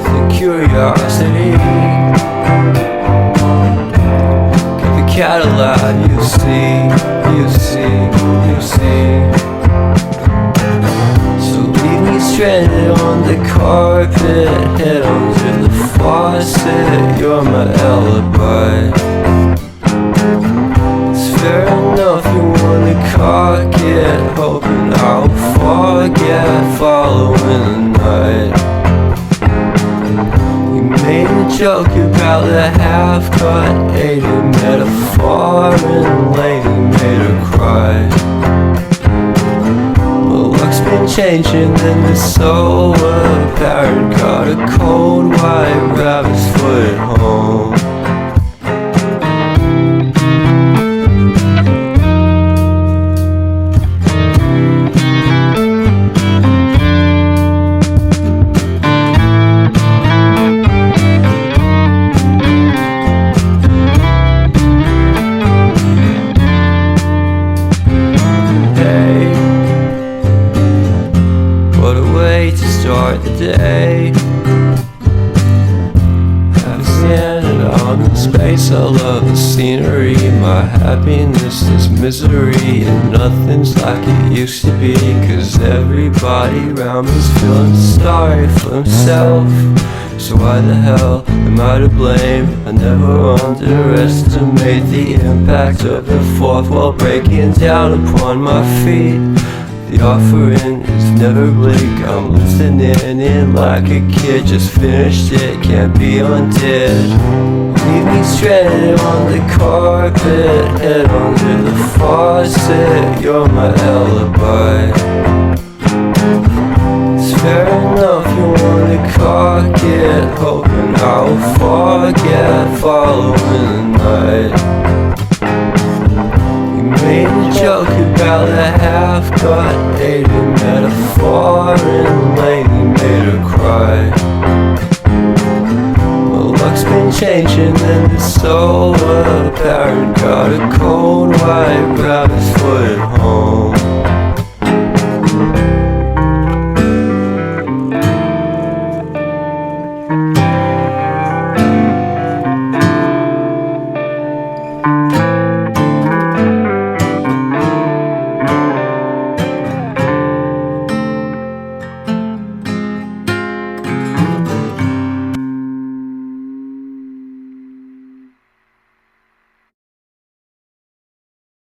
the curiosity. Give the cat a laugh, you see. So leave me stranded on the carpet, head under the faucet. You're my alibi. It's fair enough, you wanna cock it, hoping I'll forget following the night. You made a joke about the half-cut, ate a metaphor and later made her cry. But luck's been changing and it's so apparent. Got a cold white rabbit's foot at home. What a way to start the day. Have standing out in space. I love the scenery. My happiness is misery, and nothing's like it used to be. Cause everybody around me's feeling sorry for himself. So why the hell am I to blame? I never underestimate the impact of the fourth wall breaking down upon my feet. The offering is never bleak. I'm listening in like a kid. Just finished it, can't be undid. Leave me stranded on the carpet, head under the faucet. You're my alibi. It's fair enough, you wanna cock it, hoping I'll forget following the night. Made a joke about the half-cut, ate a metaphor and later made her cry. Well, luck's been changing and it's so apparent. Got a cold white rabbit's foot at home.